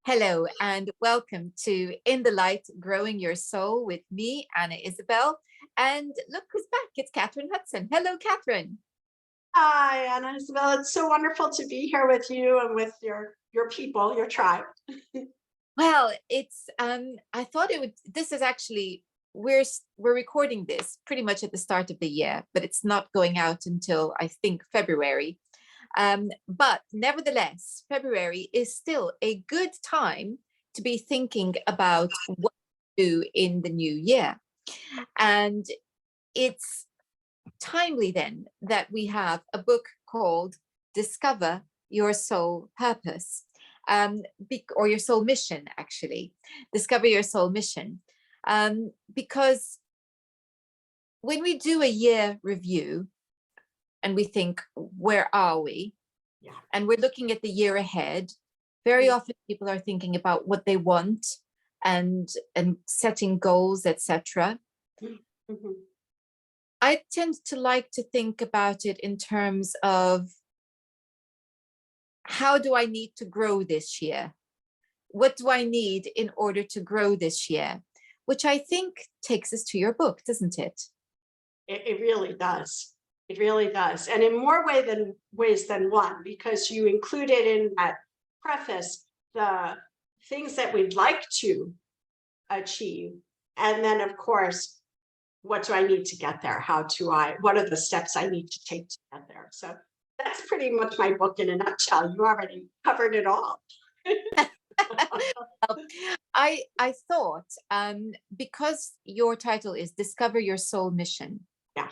Hello and welcome to In the Light, Growing Your Soul with me, Anna Isabel. And look who's back. It's Kathryn Hudson. Hello, Kathryn. Hi, Anna Isabel. It's so wonderful to be here with you and with your people, your tribe. Well, I thought this is actually, we're recording this pretty much at the start of the year, but it's not going out until I think February. But nevertheless, February is still a good time to be thinking about what to do in the new year. And it's timely then that we have a book called Discover Your Soul Purpose, or your soul mission, actually. Discover Your Soul Mission. Because when we do a year review, and we think, where are we? Yeah. And we're looking at the year ahead. Very often people are thinking about what they want and setting goals, etc. Mm-hmm. I tend to like to think about it in terms of how do I need to grow this year? What do I need in order to grow this year? Which I think takes us to your book, doesn't it? It really does. It really does. And in more ways than one, because you included in that preface the things that we'd like to achieve. And then, of course, what do I need to get there? What are the steps I need to take to get there? So that's pretty much my book in a nutshell. You already covered it all. I thought, because your title is Discover Your Soul Mission. Yeah.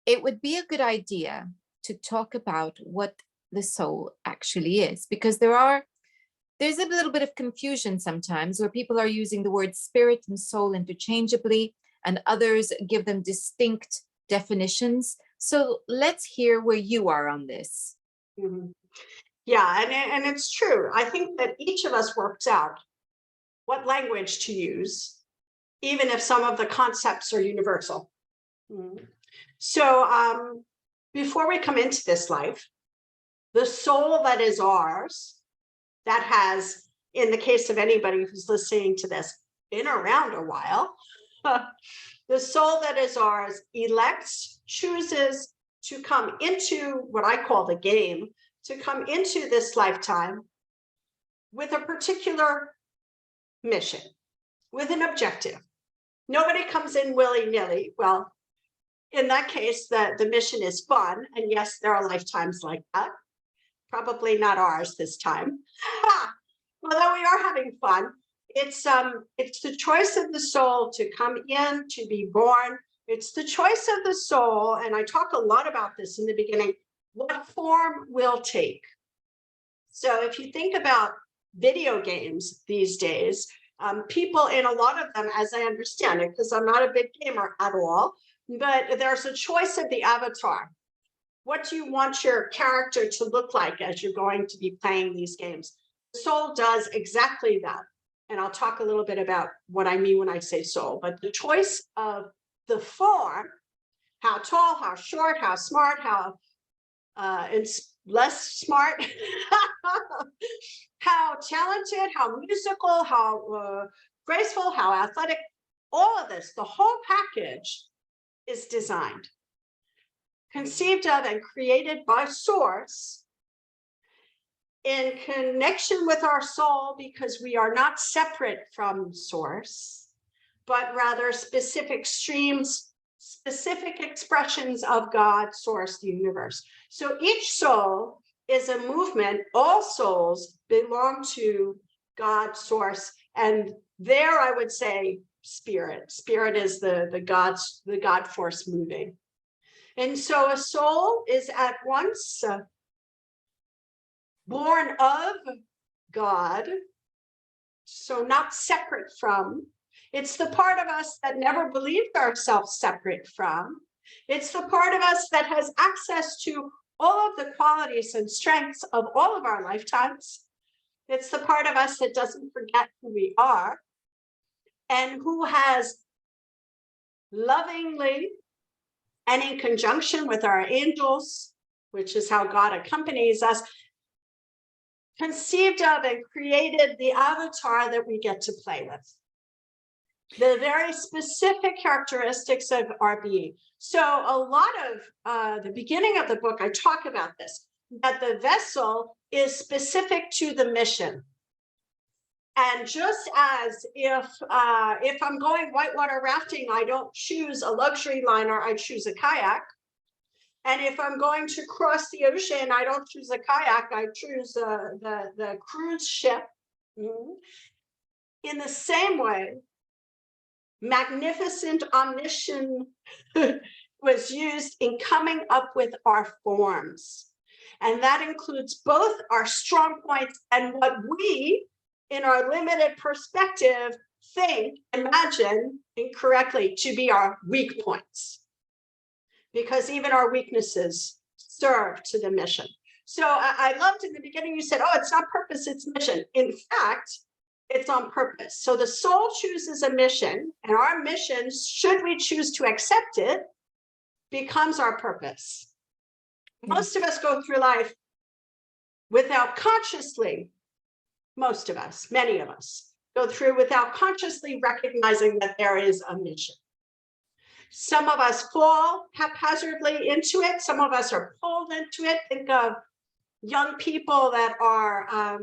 It would be a good idea to talk about what the soul actually is, because there's a little bit of confusion sometimes where people are using the word spirit and soul interchangeably, and others give them distinct definitions. So let's hear where you are on this. Mm-hmm. Yeah, and it's true. I think that each of us works out what language to use, even if some of the concepts are universal. Mm-hmm. So before we come into this life, the soul that is ours, that has, in the case of anybody who's listening to this, been around a while, the soul that is ours elects, chooses to come into what I call the game, to come into this lifetime with a particular mission, with an objective. Nobody comes in willy-nilly. Well, in that case, the mission is fun. And yes, there are lifetimes like that. Probably not ours this time. Although we are having fun, it's the choice of the soul to come in, to be born. It's the choice of the soul, and I talk a lot about this in the beginning, what form will take. So if you think about video games these days, people in a lot of them, as I understand it, because I'm not a big gamer at all, but there's a choice of the avatar. What do you want your character to look like as you're going to be playing these games? The soul does exactly that. And I'll talk a little bit about what I mean when I say soul, but the choice of the form, how tall, how short, how smart, how less smart, how talented, how musical, how graceful, how athletic, all of this, the whole package is designed, conceived of and created by Source in connection with our soul, because we are not separate from Source, but rather specific streams, specific expressions of God, Source, the universe. So each soul is a movement. All souls belong to God, Source, and there I would say spirit. Spirit is the God force moving. And so a soul is at once born of God, so not separate from. It's the part of us that never believed ourselves separate from. It's the part of us that has access to all of the qualities and strengths of all of our lifetimes. It's the part of us that doesn't forget who we are and who has lovingly and in conjunction with our angels, which is how God accompanies us, conceived of and created the avatar that we get to play with. The very specific characteristics of our being. So a lot of the beginning of the book, I talk about this, that the vessel is specific to the mission. And just as if I'm going whitewater rafting, I don't choose a luxury liner, I choose a kayak. And if I'm going to cross the ocean, I don't choose a kayak, I choose the cruise ship. In the same way, magnificent omniscience was used in coming up with our forms. And that includes both our strong points and what we, in our limited perspective, think, imagine incorrectly to be our weak points. Because even our weaknesses serve to the mission. So I loved in the beginning, you said, oh, it's not purpose, it's mission. In fact, it's on purpose. So the soul chooses a mission, and our mission, should we choose to accept it, becomes our purpose. Most of us go through life without consciously, most of us, many of us, go through without consciously recognizing that there is a mission. Some of us fall haphazardly into it. Some of us are pulled into it. Think of young people that are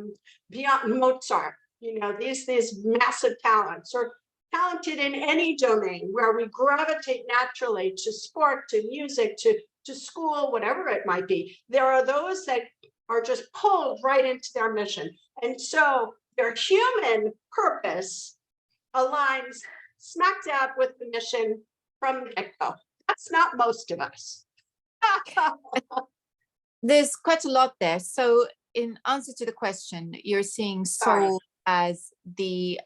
beyond Mozart, you know, these massive talents, or talented in any domain where we gravitate naturally to sport, to music, to school, whatever it might be. There are those that are just pulled right into their mission. And so their human purpose aligns smack dab with the mission from the get-go. That's not most of us. There's quite a lot there. So in answer to the question, you're seeing soul as the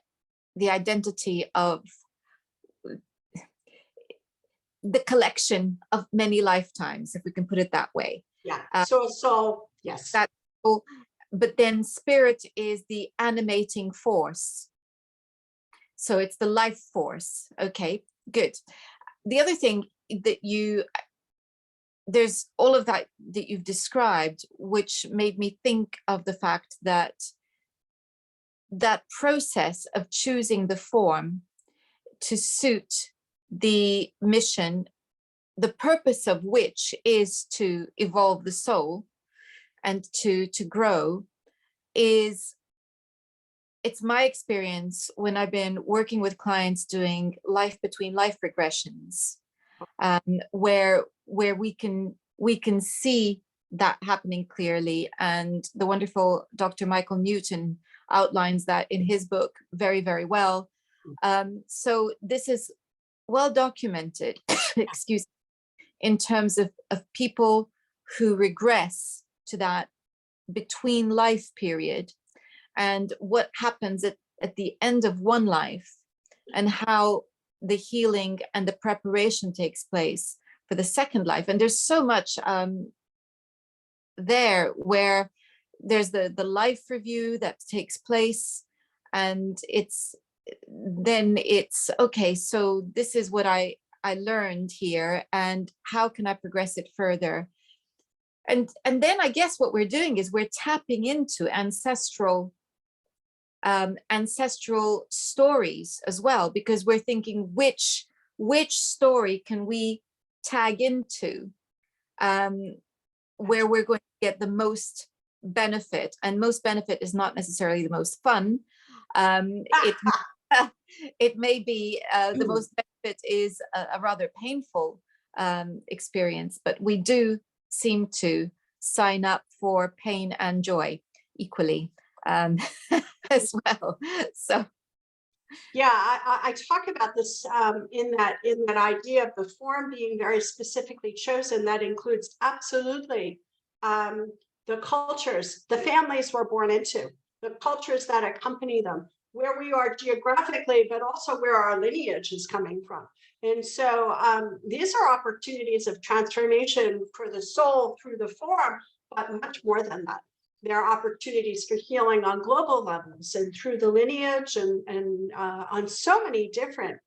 identity of the collection of many lifetimes, if we can put it that way. Yeah, so yes. But then spirit is the animating force. So it's the life force. Okay, good. The other thing that there's all of that you've described, which made me think of the fact that that process of choosing the form to suit the mission, the purpose of which is to evolve the soul and to grow, it's my experience when I've been working with clients doing life between life regressions, where we can see that happening clearly. And the wonderful Dr. Michael Newton outlines that in his book very, very well. So this is well documented, excuse me, in terms of people who regress to that between life period, and what happens at the end of one life, and how the healing and the preparation takes place for the second life. And there's so much there, where there's the life review that takes place, and it's okay, so this is what I learned here, and how can I progress it further? And then I guess what we're doing is we're tapping into ancestral stories as well, because we're thinking which story can we tag into, where we're going to get the most benefit. And most benefit is not necessarily the most fun. It may be the most benefit is a rather painful experience, but we do seem to sign up for pain and joy equally as well. So yeah, I talk about this in that idea of the form being very specifically chosen. That includes absolutely the cultures, the families we're born into, the cultures that accompany them, where we are geographically, but also where our lineage is coming from. And so these are opportunities of transformation for the soul through the form, but much more than that. There are opportunities for healing on global levels and through the lineage, and on so many different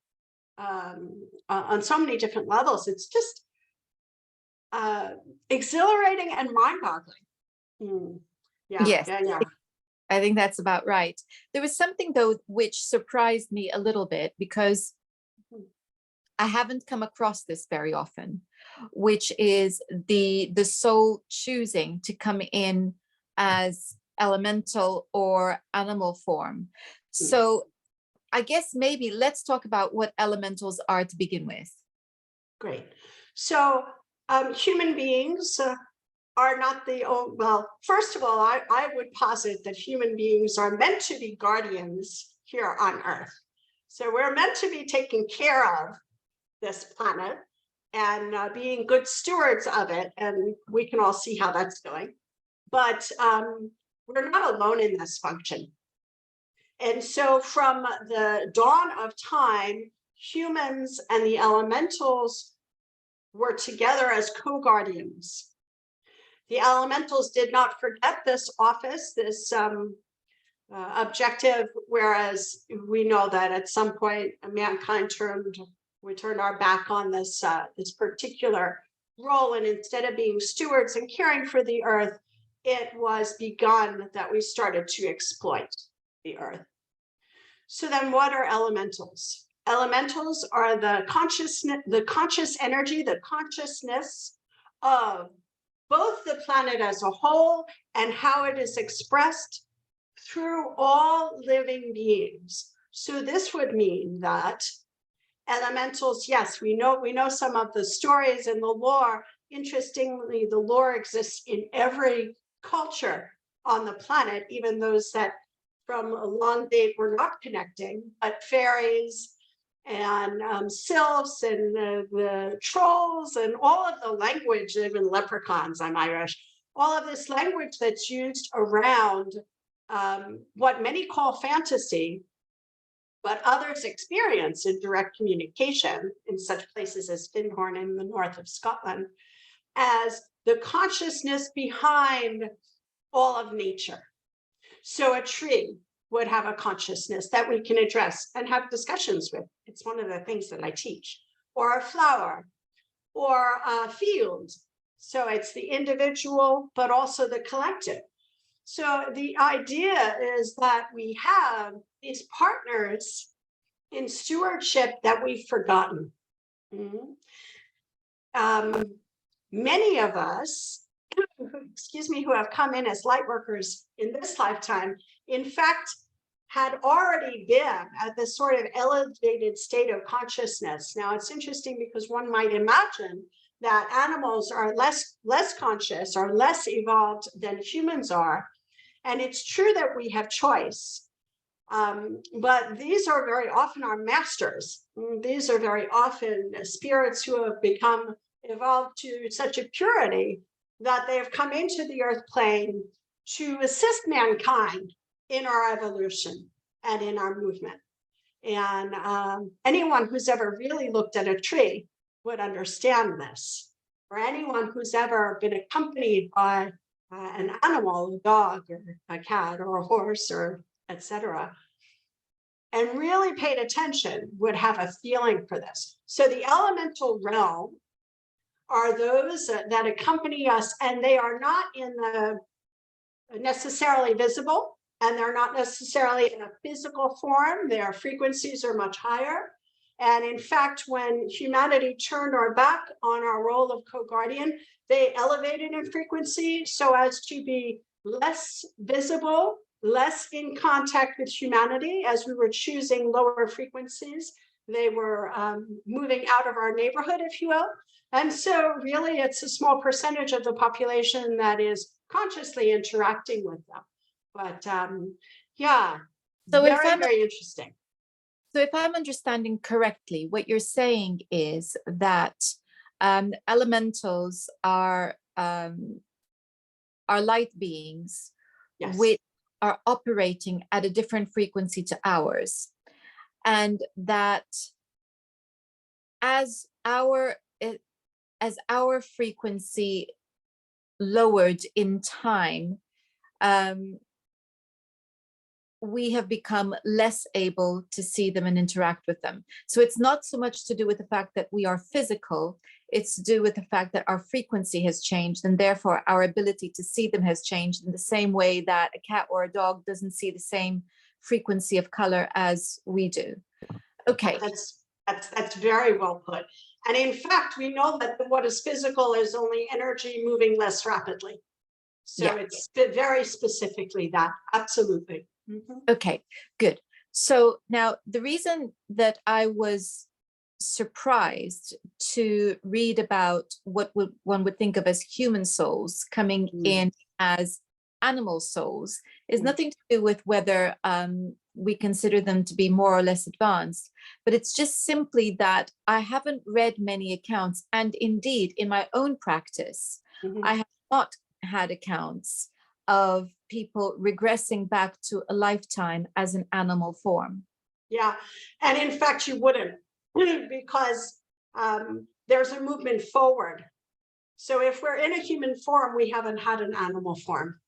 levels. It's just exhilarating and mind-boggling. Yes. Yeah. I think that's about right. There was something though which surprised me a little bit because I haven't come across this very often, which is the soul choosing to come in as elemental or animal form. So I guess maybe let's talk about what elementals are to begin with. Great. So human beings are not the only, well, first of all, I would posit that human beings are meant to be guardians here on Earth. So we're meant to be taking care of this planet and being good stewards of it. And we can all see how that's going. But we're not alone in this function. And so from the dawn of time, humans and the elementals were together as co-guardians. The elementals did not forget this office, this objective, whereas we know that at some point mankind we turned our back on this particular role, and instead of being stewards and caring for the earth, it was begun that we started to exploit the earth. So then what are elementals? Elementals are the consciousness, the conscious energy, the consciousness of both the planet as a whole and how it is expressed through all living beings. So this would mean that elementals, yes, we know some of the stories and the lore. Interestingly, the lore exists in every culture on the planet, even those that from a long date were not connecting, but fairies and sylphs and the trolls and all of the language, even leprechauns, I'm Irish, all of this language that's used around what many call fantasy, but others experience in direct communication in such places as Findhorn in the north of Scotland as the consciousness behind all of nature. So a tree would have a consciousness that we can address and have discussions with. It's one of the things that I teach. Or a flower, or a field. So it's the individual, but also the collective. So the idea is that we have these partners in stewardship that we've forgotten. Many of us, excuse me, who have come in as light workers in this lifetime, in fact, had already been at this sort of elevated state of consciousness. Now, it's interesting because one might imagine that animals are less conscious or less evolved than humans are. And it's true that we have choice. But these are very often our masters. These are very often spirits who have become evolved to such a purity that they have come into the earth plane to assist mankind in our evolution and in our movement. And anyone who's ever really looked at a tree would understand this, or anyone who's ever been accompanied by an animal, a dog or a cat or a horse or etc., and really paid attention would have a feeling for this. So the elemental realm are those that accompany us, and they are not in the necessarily visible, and they're not necessarily in a physical form. Their frequencies are much higher. And in fact, when humanity turned our back on our role of co-guardian, they elevated in frequency so as to be less visible, less in contact with humanity. As we were choosing lower frequencies, they were moving out of our neighborhood, if you will. And so really it's a small percentage of the population that is consciously interacting with them. But yeah, So very interesting. So if I'm understanding correctly, what you're saying is that elementals are light beings, Yes. which are operating at a different frequency to ours, and that as our frequency lowered in time, we have become less able to see them and interact with them. So it's not so much to do with the fact that we are physical, it's to do with the fact that our frequency has changed, and therefore our ability to see them has changed in the same way that a cat or a dog doesn't see the same frequency of color as we do. Okay. That's very well put. And in fact, we know that what is physical is only energy moving less rapidly. So yeah, it's very specifically that. Absolutely. Mm-hmm. Okay, good. So now the reason that I was surprised to read about what one would think of as human souls coming in as animal souls is nothing to do with whether we consider them to be more or less advanced, but it's just simply that I haven't read many accounts, and indeed in my own practice, I have not had accounts of people regressing back to a lifetime as an animal form. Yeah, and in fact you wouldn't, because there's a movement forward. So if we're in a human form, we haven't had an animal form.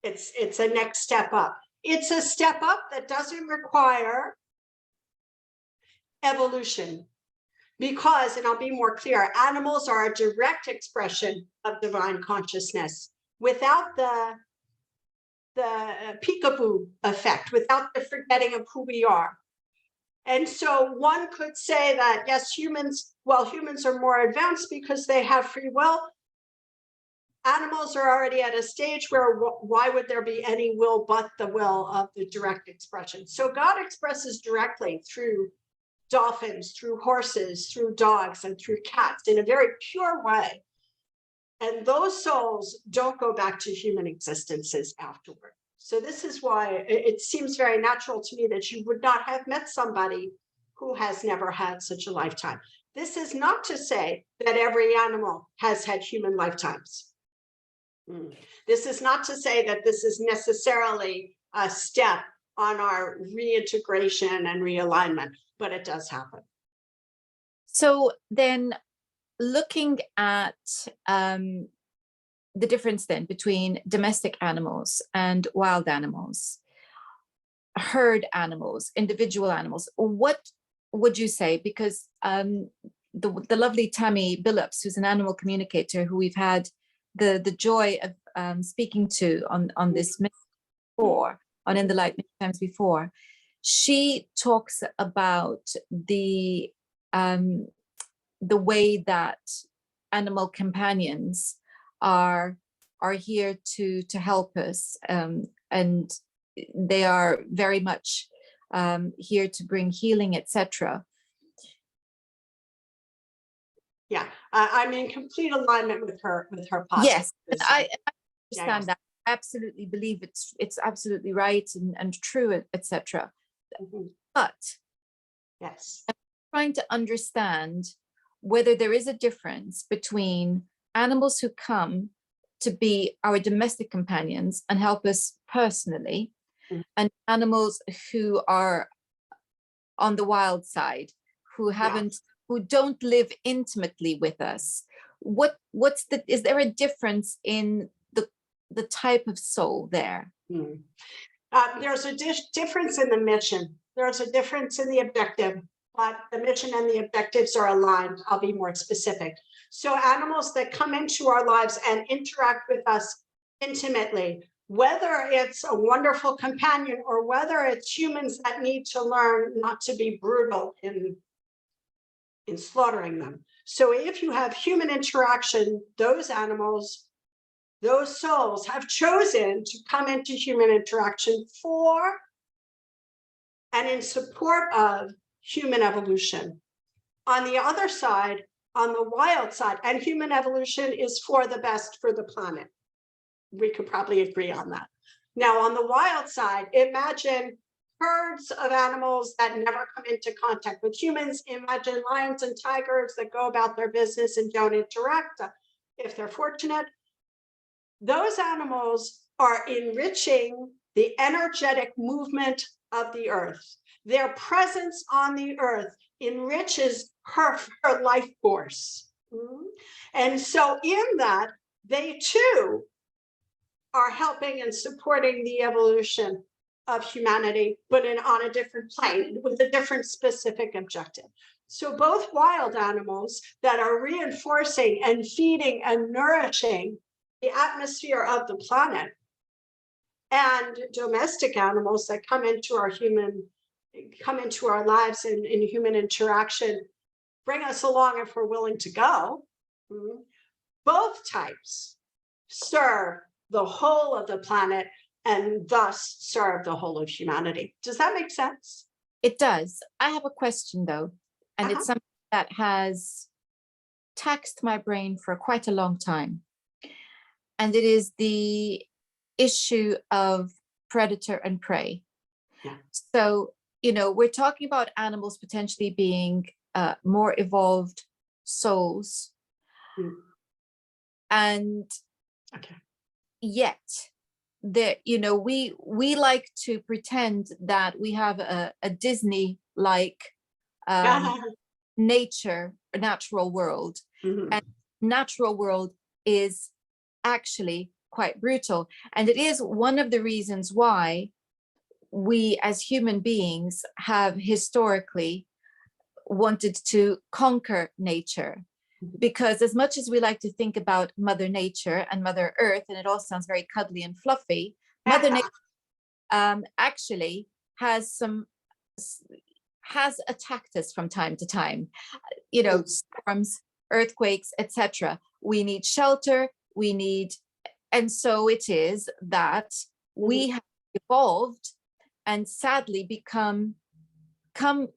It's a next step up. It's a step up that doesn't require evolution, because, and I'll be more clear, animals are a direct expression of divine consciousness without the peekaboo effect, without the forgetting of who we are. And so one could say that, yes, humans are more advanced because they have free will. Animals are already at a stage where why would there be any will but the will of the direct expression? So God expresses directly through dolphins, through horses, through dogs, and through cats in a very pure way. And those souls don't go back to human existences afterward. So this is why it seems very natural to me that you would not have met somebody who has never had such a lifetime. This is not to say that every animal has had human lifetimes. This is not to say that this is necessarily a step on our reintegration and realignment, but it does happen. So then, looking at the difference then between domestic animals and wild animals, herd animals, individual animals, what would you say? Because the lovely Tammy Billups, who's an animal communicator who we've had the joy of speaking to on this before, on In the Light many times before, she talks about the way that animal companions are here to help us, and they are very much here to bring healing, etc. Yeah, I'm in complete alignment with her positive. Yes, I understand that. I absolutely believe it's absolutely right and true, etc. But yes, I'm trying to understand whether there is a difference between animals who come to be our domestic companions and help us personally, and animals who are on the wild side, who don't live intimately with us. Is there a difference in the type of soul there? There's a difference in the mission. There's a difference in the objective, but the mission and the objectives are aligned. I'll be more specific. So animals that come into our lives and interact with us intimately, whether it's a wonderful companion or whether it's humans that need to learn not to be brutal in slaughtering them. So if you have human interaction, those animals, those souls have chosen to come into human interaction for and in support of human evolution. On the other side, on the wild side, and human evolution is for the best for the planet. We could probably agree on that. Now, on the wild side, imagine herds of animals that never come into contact with humans. Imagine lions and tigers that go about their business and don't interact, if they're fortunate. Those animals are enriching the energetic movement of the earth. Their presence on the earth enriches her life force. And so in that, they too are helping and supporting the evolution of humanity, but on a different plane with a different specific objective. So both wild animals that are reinforcing and feeding and nourishing the atmosphere of the planet, and domestic animals that come into our lives in human interaction, bring us along if we're willing to go. Both types serve the whole of the planet and thus serve the whole of humanity. Does that make sense? It does. I have a question though, and it's something that has taxed my brain for quite a long time. And it is the issue of predator and prey. Yeah. So, we're talking about animals potentially being more evolved souls. And yet that, we like to pretend that we have a Disney-like natural world. And natural world is actually quite brutal. And it is one of the reasons why we as human beings have historically wanted to conquer nature. Because as much as we like to think about Mother Nature and Mother Earth, and it all sounds very cuddly and fluffy, Mother Nature actually has attacked us from time to time. Storms, earthquakes, etc. We need shelter. And so it is that we have evolved and sadly come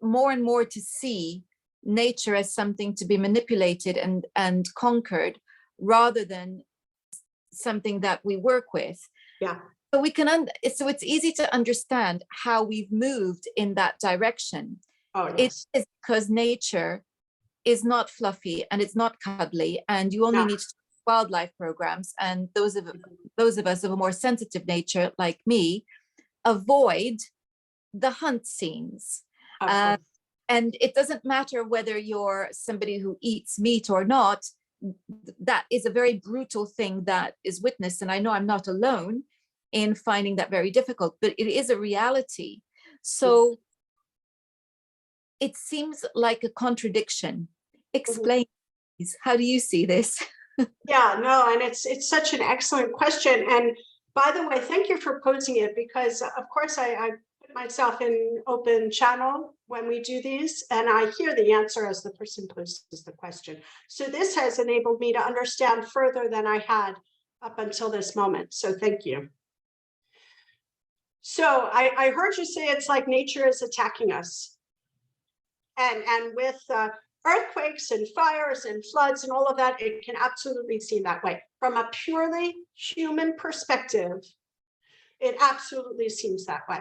more and more to see nature as something to be manipulated and conquered rather than something that we work with. Yeah. So so it's easy to understand how we've moved in that direction. Oh, yes. It is because nature is not fluffy and it's not cuddly, and you only need wildlife programs. And those of us of a more sensitive nature like me avoid the hunt scenes. And it doesn't matter whether you're somebody who eats meat or not. That is a very brutal thing that is witnessed. And I know I'm not alone in finding that very difficult, but it is a reality. So it seems like a contradiction. Explain, please. How do you see this? Yeah, no, and it's such an excellent question. And by the way, thank you for posing it, because of course I put myself in open channel when we do these, and I hear the answer as the person poses the question. So this has enabled me to understand further than I had up until this moment. So thank you. So I heard you say it's like nature is attacking us. And with earthquakes and fires and floods and all of that, it can absolutely seem that way. From a purely human perspective, it absolutely seems that way.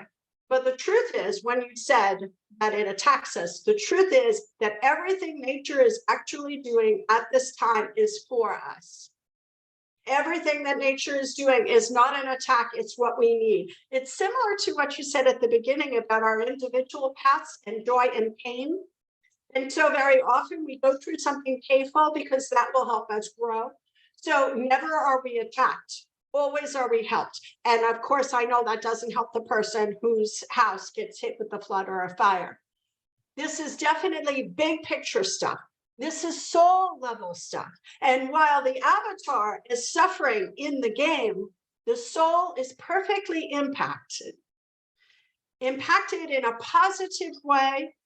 But the truth is, when you said that it attacks us, the truth is that everything nature is actually doing at this time is for us. Everything that nature is doing is not an attack, it's what we need. It's similar to what you said at the beginning about our individual paths and joy and pain. And so very often we go through something painful because that will help us grow. So never are we attacked. Always are we helped. And of course, I know that doesn't help the person whose house gets hit with a flood or a fire. This is definitely big picture stuff. This is soul level stuff. And while the avatar is suffering in the game, the soul is perfectly impacted in a positive way,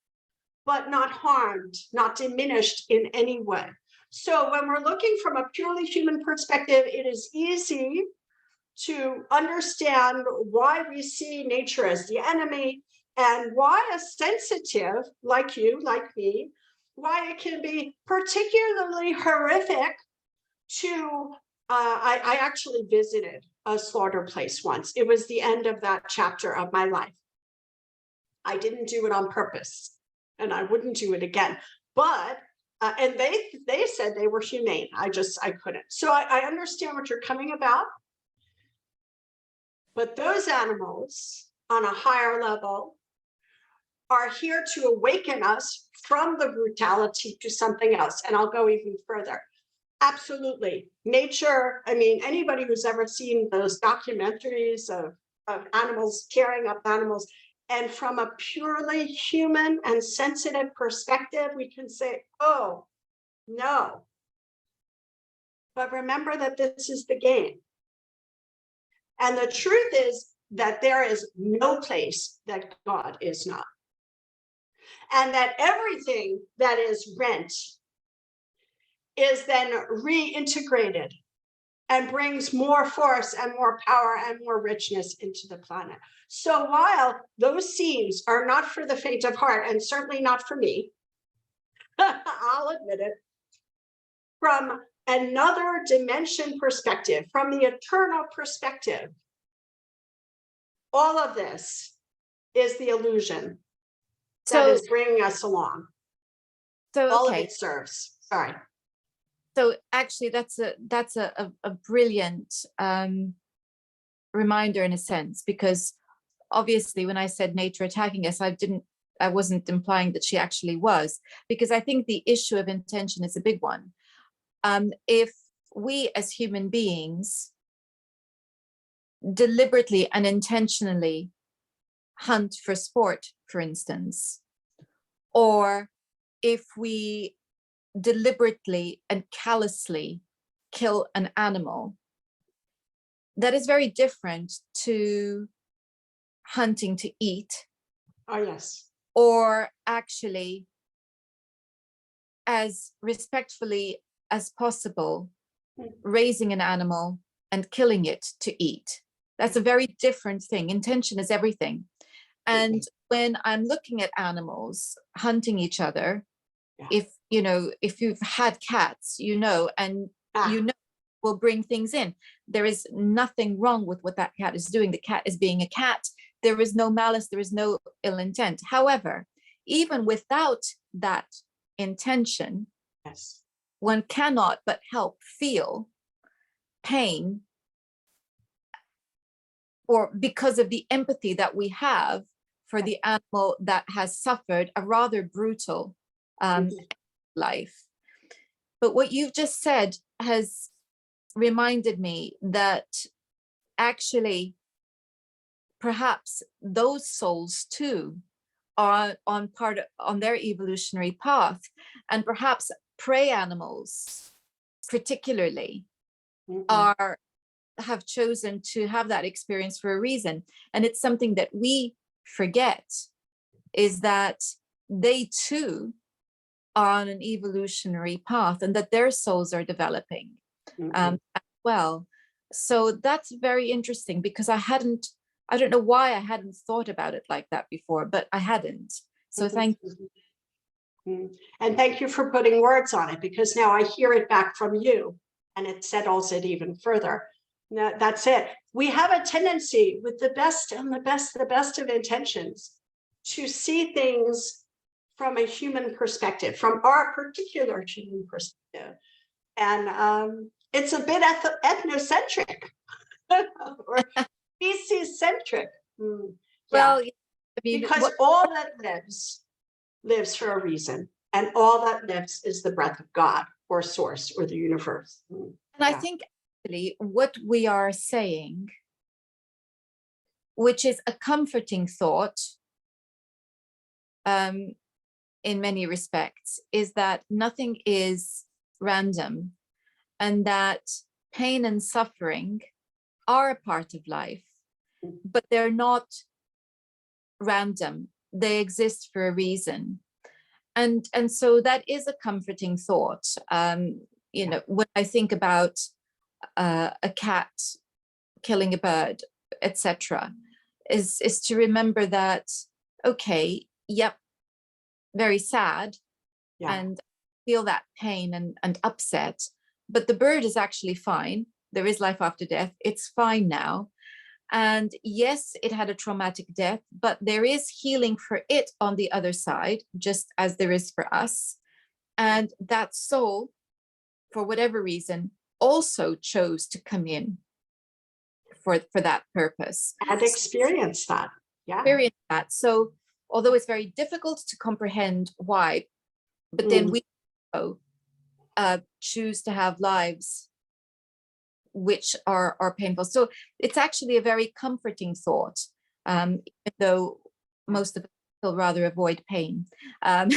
but not harmed, not diminished in any way. So when we're looking from a purely human perspective, it is easy to understand why we see nature as the enemy, and why a sensitive like you, like me, why it can be particularly horrific to, I actually visited a slaughter place once. It was the end of that chapter of my life. I didn't do it on purpose, and I wouldn't do it again. But and they said they were humane. I couldn't. So I understand what you're coming about. But those animals on a higher level are here to awaken us from the brutality to something else. And I'll go even further. Absolutely. Nature, I mean, anybody who's ever seen those documentaries of animals, tearing up animals, and from a purely human and sensitive perspective, we can say, oh, no. But remember that this is the game. And the truth is that there is no place that God is not. And that everything that is rent is then reintegrated and brings more force and more power and more richness into the planet. So while those scenes are not for the faint of heart, and certainly not for me, I'll admit it, from another dimension perspective, from the eternal perspective, all of this is the illusion that is bringing us along. So all okay. of it serves. Sorry. So actually, that's a brilliant reminder in a sense, because obviously when I said nature attacking us, I wasn't implying that she actually was, because I think the issue of intention is a big one. If we as human beings deliberately and intentionally hunt for sport, for instance, or if we deliberately and callously kill an animal, that is very different to hunting to eat. Oh, yes. Or actually, as respectfully as possible, raising an animal and killing it to eat. That's a very different thing. Intention is everything. And when I'm looking at animals hunting each other, if you've had cats, and will bring things in. There is nothing wrong with what that cat is doing. The cat is being a cat. There is no malice. There is no ill intent. However, even without that intention, yes, one cannot but help feel pain, or because of the empathy that we have for the animal that has suffered a rather brutal life. But what you've just said has reminded me that actually perhaps those souls too are on their evolutionary path, and perhaps prey animals particularly have chosen to have that experience for a reason. And it's something that we forget, is that they too are on an evolutionary path, and that their souls are developing as well. So that's very interesting, because I don't know why I hadn't thought about it like that before, but I hadn't. So thank you. And thank you for putting words on it, because now I hear it back from you, and it settles it even further. Now, that's it. We have a tendency, with the best of intentions, to see things from a human perspective, from our particular human perspective. And it's a bit ethnocentric or species-centric. Well, I mean, because all that lives for a reason, and all that lives is the breath of God, or source, or the universe. And I think actually what we are saying, which is a comforting thought, in many respects, is that nothing is random, and that pain and suffering are a part of life, but they're not random. They exist for a reason. And so that is a comforting thought. When I think about a cat killing a bird, etc., is to remember that, okay, yep, very sad, and feel that pain and upset, but the bird is actually fine. There is life after death. It's fine now. And yes, it had a traumatic death, but there is healing for it on the other side, just as there is for us. And that soul, for whatever reason, also chose to come in for that purpose. And experience that. Experience that. So although it's very difficult to comprehend why, but then we know choose to have lives which are painful. So it's actually a very comforting thought, even though most of us will rather avoid pain. Pain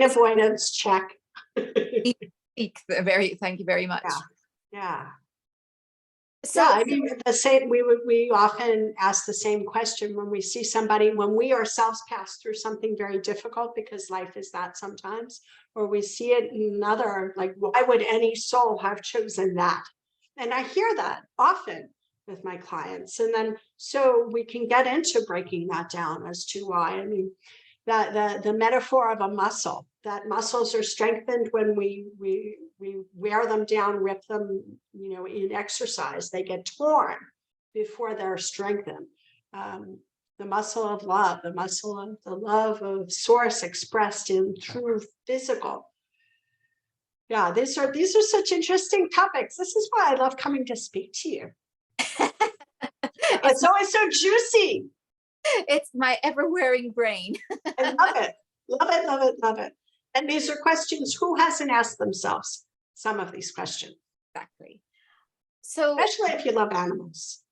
avoidance, check. Thank you very much. Yeah, yeah. So yeah, I mean, the same. We often ask the same question when we see somebody, when we ourselves pass through something very difficult, because life is that sometimes, or we see it in another, like, why would any soul have chosen that? And I hear that often with my clients, and then so we can get into breaking that down as to why. I mean, the metaphor of a muscle, that muscles are strengthened when we wear them down, rip them, in exercise. They get torn before they're strengthened. The muscle of love, the muscle of the love of source expressed in through physical. Yeah, these are such interesting topics. This is why I love coming to speak to you. It's always so juicy. It's my ever-wearing brain. I love it. Love it, love it, love it. And these are questions who hasn't asked themselves some of these questions. Exactly. So especially if you love animals.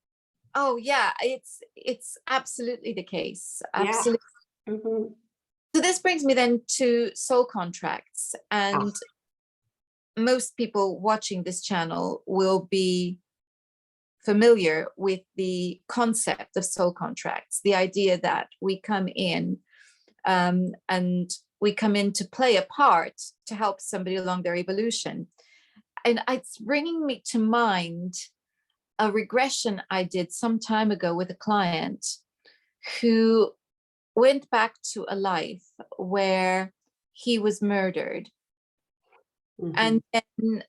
Oh yeah, it's absolutely the case. Absolutely. Yeah. Mm-hmm. So this brings me then to soul contracts, and most people watching this channel will be familiar with the concept of soul contracts, the idea that we come in and we come in to play a part to help somebody along their evolution. And it's bringing me to mind a regression I did some time ago with a client who went back to a life where he was murdered. Mm-hmm. And then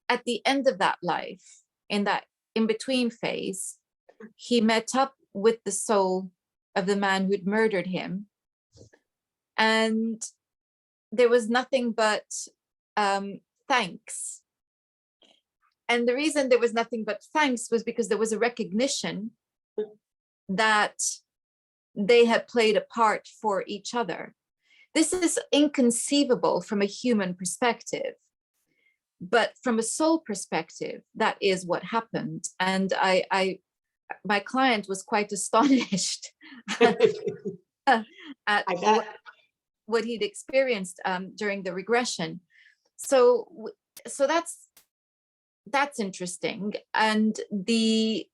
at the end of that life, in that in-between phase, he met up with the soul of the man who'd murdered him. And there was nothing but thanks. And the reason there was nothing but thanks was because there was a recognition that they had played a part for each other. This is inconceivable from a human perspective, but from a soul perspective, that is what happened. And my client was quite astonished at what he'd experienced during the regression. So that's interesting. And the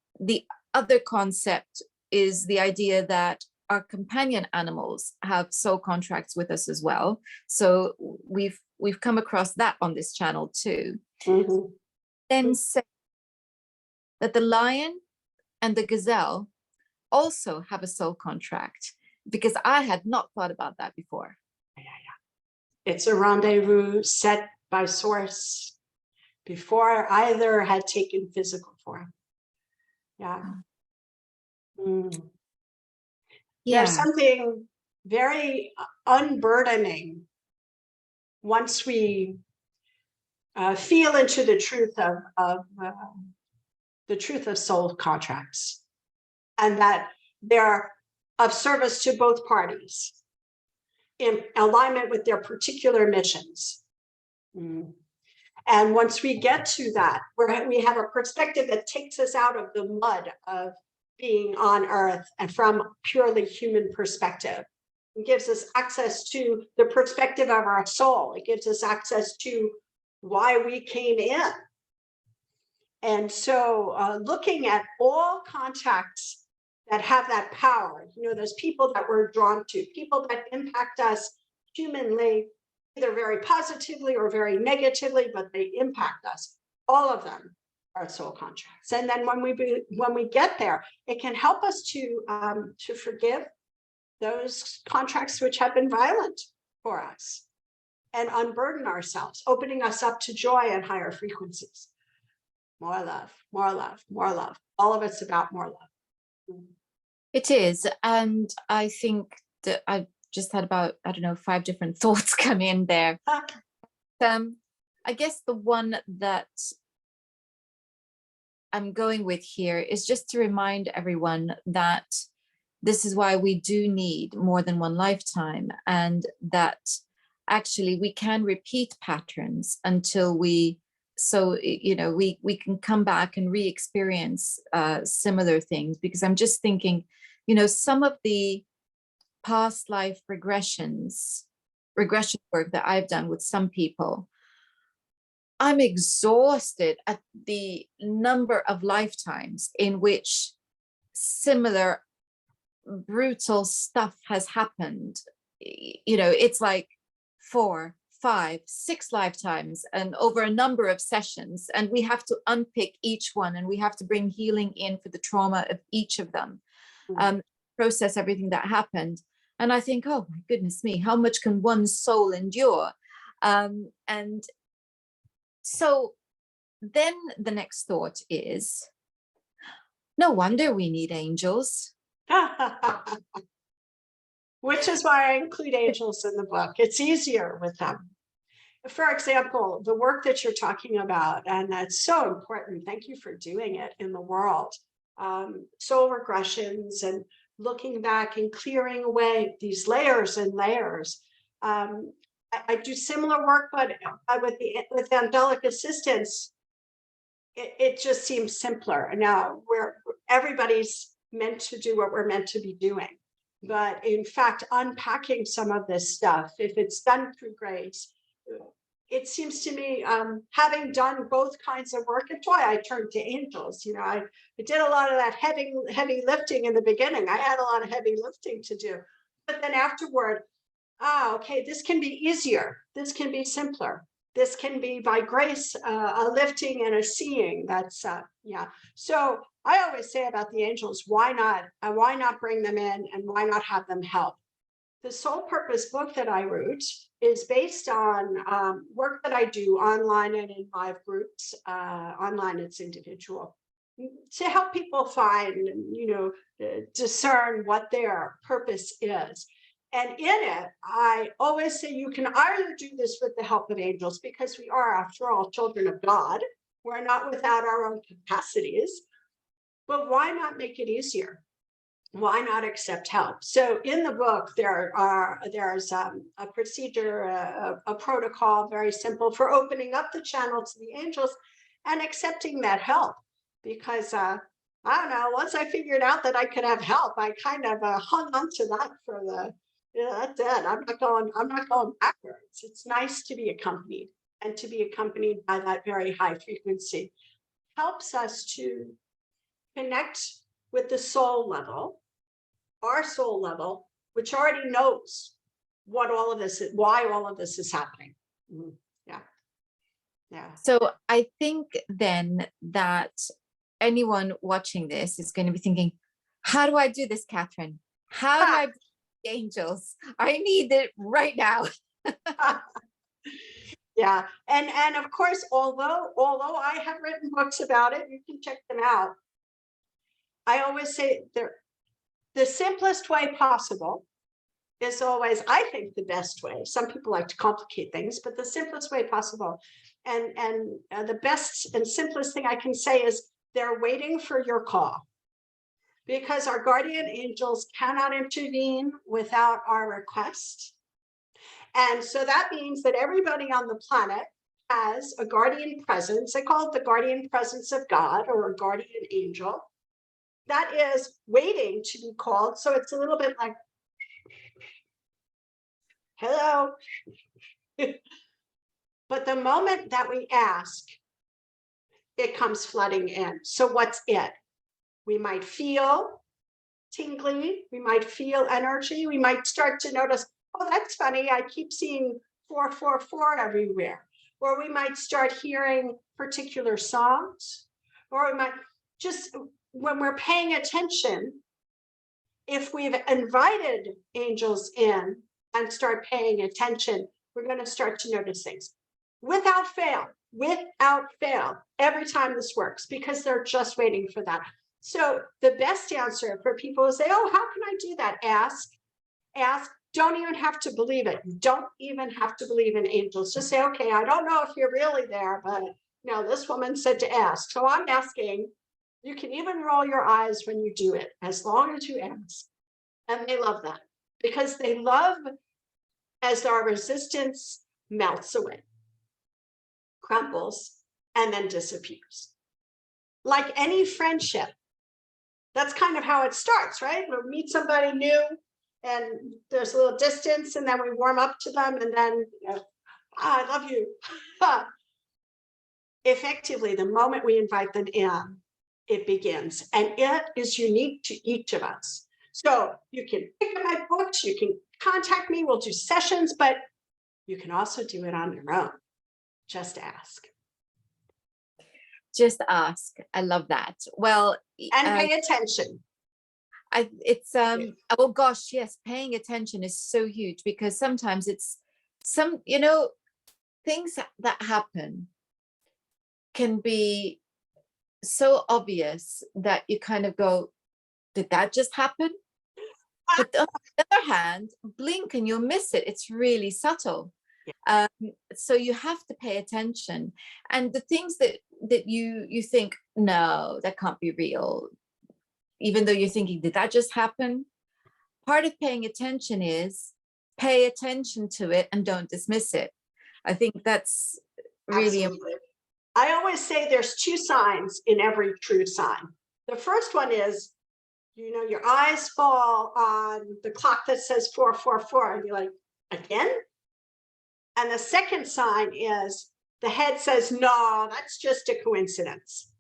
other concept is the idea that our companion animals have soul contracts with us as well. So we've come across that on this channel too. Mm-hmm. Then say that the lion and the gazelle also have a soul contract, because I had not thought about that before. Yeah. It's a rendezvous set by source before either had taken physical form. Yeah. Mm. Yeah. There's something very unburdening once we feel into the truth of soul contracts, and that they're of service to both parties in alignment with their particular missions. Mm. And once we get to that, where we have a perspective that takes us out of the mud of being on earth and from purely human perspective, it gives us access to the perspective of our soul. It gives us access to why we came in. And so looking at all contacts that have that power, those people that we're drawn to, people that impact us humanly, either very positively or very negatively, but they impact us. All of them are soul contracts. And then when we get there, it can help us to forgive those contracts which have been violent for us, and unburden ourselves, opening us up to joy and higher frequencies. More love, more love, more love. All of it's about more love. It is. And I think that I've just had about, 5 different thoughts come in there. I guess the one that I'm going with here is just to remind everyone that this is why we do need more than one lifetime, and that actually we can repeat patterns until we, so you know, we can come back and re-experience similar things. Because I'm just thinking, you know, some of the past life regression work that I've done with some people, I'm exhausted at the number of lifetimes in which similar brutal stuff has happened. You know, it's like 4, 5, 6 lifetimes and over a number of sessions, and we have to unpick each one, and we have to bring healing in for the trauma of each of them, process everything that happened. And I think, oh my goodness me, how much can one soul endure? And so then the next thought is, no wonder we need angels. Which is why I include angels in the book. It's easier with them. For example, the work that you're talking about, and that's so important, thank you for doing it in the world, soul regressions and looking back and clearing away these layers and layers. I do similar work, but with angelic assistance, it just seems simpler. Now, everybody's meant to do what we're meant to be doing. But in fact, unpacking some of this stuff, if it's done through grace, it seems to me, having done both kinds of work, it's why I turned to angels. You know, I did a lot of that heavy lifting in the beginning. I had a lot of heavy lifting to do. But then afterward, okay, this can be easier. This can be simpler. This can be by grace, a lifting and a seeing. That's, yeah. So I always say about the angels, why not bring them in, and why not have them help? The Soul Purpose book that I wrote is based on work that I do online and in 5 groups. Online, it's individual, to help people find, you know, discern what their purpose is. And in it, I always say you can either do this with the help of angels, because we are, after all, children of God. We're not without our own capacities. But why not make it easier? Why not accept help? So in the book, there's a procedure, a protocol, very simple, for opening up the channel to the angels and accepting that help. Because I don't know, once I figured out that I could have help, I kind of hung on to that for the, that's it. I'm not going backwards. It's nice to be accompanied, and to be accompanied by that very high frequency helps us to connect with the soul level, our soul level, which already knows what all of this is, why all of this is happening. Yeah. Yeah. So I think then that anyone watching this is going to be thinking, how do I do this, Kathryn? How do I bring the angels? I need it right now. Yeah. And of course, although I have written books about it, you can check them out. I always say the simplest way possible is always, I think, the best way. Some people like to complicate things, but the simplest way possible. And the best and simplest thing I can say is they're waiting for your call. Because our guardian angels cannot intervene without our request. And so that means that everybody on the planet has a guardian presence. They call it the guardian presence of God, or a guardian angel, that is waiting to be called. So it's a little bit like, hello. But the moment that we ask, it comes flooding in. So what's it? We might feel tingly, we might feel energy, we might start to notice, oh, that's funny, I keep seeing 444 everywhere. Or we might start hearing particular songs, or we might just, when we're paying attention, if we've invited angels in and start paying attention, we're going to start to notice things without fail, every time this works, because they're just waiting for that. So the best answer for people is say, oh, how can I do that? Ask. Don't even have to believe it. Don't even have to believe in angels. Just say, okay, I don't know if you're really there, but this woman said to ask. So I'm asking. You can even roll your eyes when you do it, as long as you ask. And they love that, because they love as our resistance melts away, crumbles, and then disappears. Like any friendship, that's kind of how it starts, right? We'll meet somebody new and there's a little distance, and then we warm up to them, and then, I love you. Effectively, the moment we invite them in, it begins, and it is unique to each of us. So you can pick up my books, you can contact me, we'll do sessions, but you can also do it on your own. Just ask. Just ask. I love that. Well, And pay attention. it's oh gosh, yes, paying attention is so huge, because sometimes it's things that happen can be so obvious that you kind of go, did that just happen? But on the other hand, blink and you'll miss it. It's really subtle. So you have to pay attention. And the things that you think, no, that can't be real, even though you're thinking, did that just happen? Part of paying attention is pay attention to it and don't dismiss it. I think that's really important. I always say there's two signs in every true sign. The first one is, your eyes fall on the clock that says 444, and you're like, again? And the second sign is the head says, no, that's just a coincidence.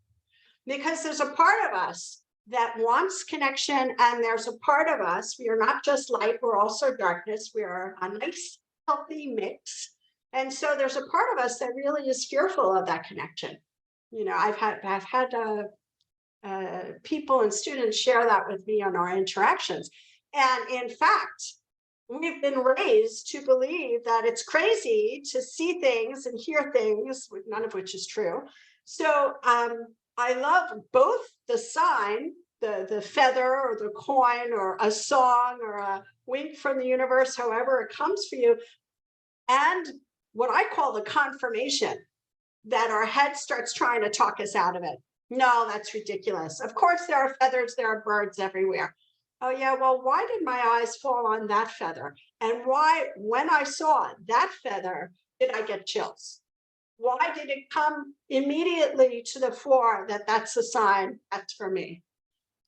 Because there's a part of us that wants connection, and there's a part of us, we are not just light, we're also darkness. We are a nice, healthy mix. And so there's a part of us that really is fearful of that connection. I've had people and students share that with me on our interactions. And in fact, we've been raised to believe that it's crazy to see things and hear things, none of which is true. So I love both the sign, the feather or the coin or a song or a wink from the universe, however it comes for you, and what I call the confirmation that our head starts trying to talk us out of it. No, that's ridiculous. Of course, there are feathers, there are birds everywhere. Oh yeah, well, why did my eyes fall on that feather? And why, when I saw that feather, did I get chills? Why did it come immediately to the fore that that's a sign that's for me?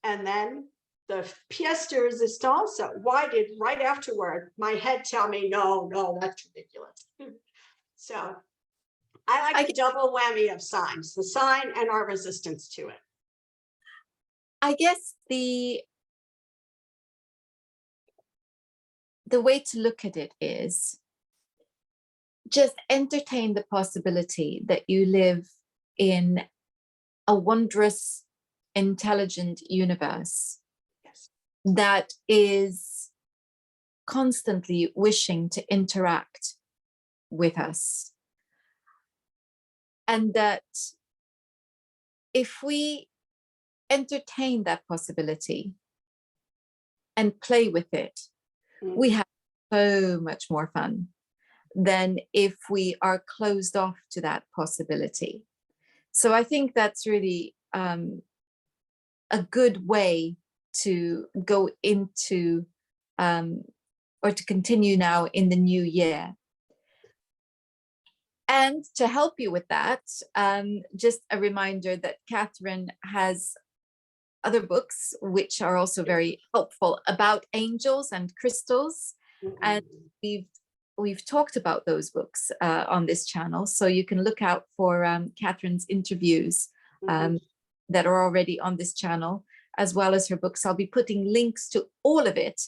And then the pièce de résistance, why did right afterward my head tell me, no, that's ridiculous? So I like the double whammy of signs, the sign and our resistance to it. I guess the way to look at it is just entertain the possibility that you live in a wondrous, intelligent universe that is constantly wishing to interact with us. And that if we entertain that possibility and play with it, we have so much more fun than if we are closed off to that possibility. So I think that's really a good way to go into or to continue now in the new year. And to help you with that, just a reminder that Kathryn has other books which are also very helpful about angels and crystals. And we've talked about those books on this channel, so you can look out for Kathryn's interviews that are already on this channel, as well as her books. I'll be putting links to all of it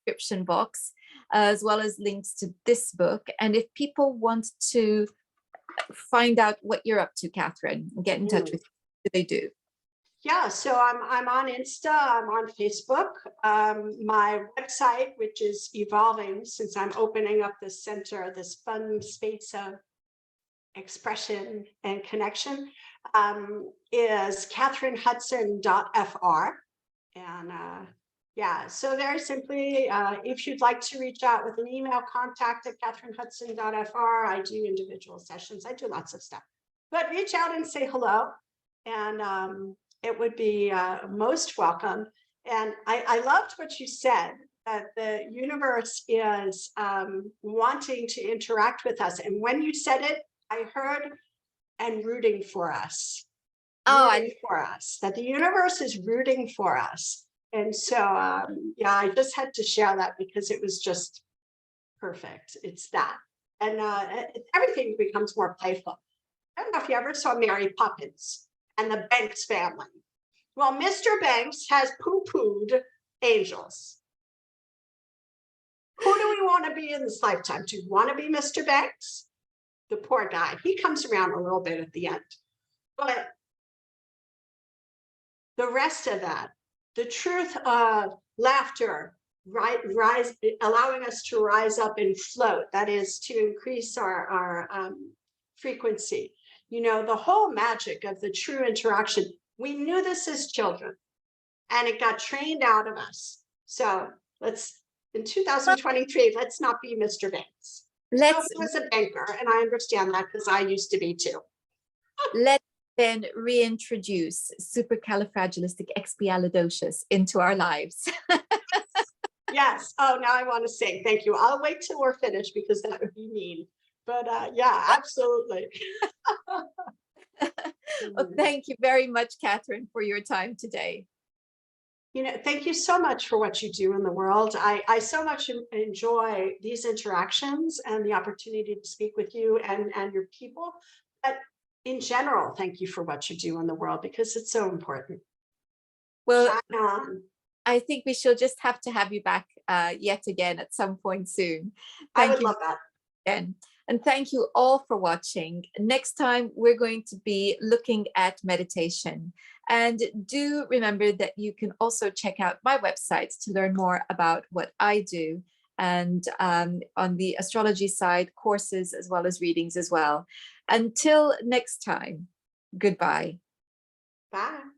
description box, as well as links to this book. And if people want to find out what you're up to, Kathryn, get in touch with you, what do they do? Yeah, so I'm on Insta, I'm on Facebook. My website, which is evolving since I'm opening up this center, this fun space of expression and connection, is kathrynhudson.fr. And yeah, so very simply, if you'd like to reach out with an email, contact at kathrynhudson.fr. I do individual sessions, I do lots of stuff, but reach out and say hello. And it would be most welcome. And I loved what you said, that the universe is wanting to interact with us. And when you said it, I heard and rooting for us. Oh, Rooting for us, that the universe is rooting for us. And so, yeah, I just had to share that because it was just perfect. It's that. And everything becomes more playful. I don't know if you ever saw Mary Poppins and the Banks family. Well, Mr. Banks has poo-pooed angels. Who do we want to be in this lifetime? Do you want to be Mr. Banks? The poor guy. He comes around a little bit at the end. But the rest of that, the truth of laughter, rise, allowing us to rise up and float, that is to increase our frequency. You know, the whole magic of the true interaction. We knew this as children and it got trained out of us. So let's, in 2023, let's not be Mr. Banks. let's He was a banker, and I understand that because I used to be too. let's then reintroduce supercalifragilisticexpialidocious into our lives. Yes. Oh, now I want to sing. Thank you. I'll wait till we're finished because that would be mean. But yeah, absolutely. Well, thank you very much, Kathryn, for your time today. You know, thank you so much for what you do in the world. I so much enjoy these interactions and the opportunity to speak with you and your people. But in general, thank you for what you do in the world because it's so important. Well, Shine on. I think we shall just have to have you back yet again at some point soon. I Thank would you love that. again. And thank you all for watching. Next time, we're going to be looking at meditation. And do remember that you can also check out my websites to learn more about what I do. And on the astrology side, courses as well as readings as well. Until next time, goodbye. Bye.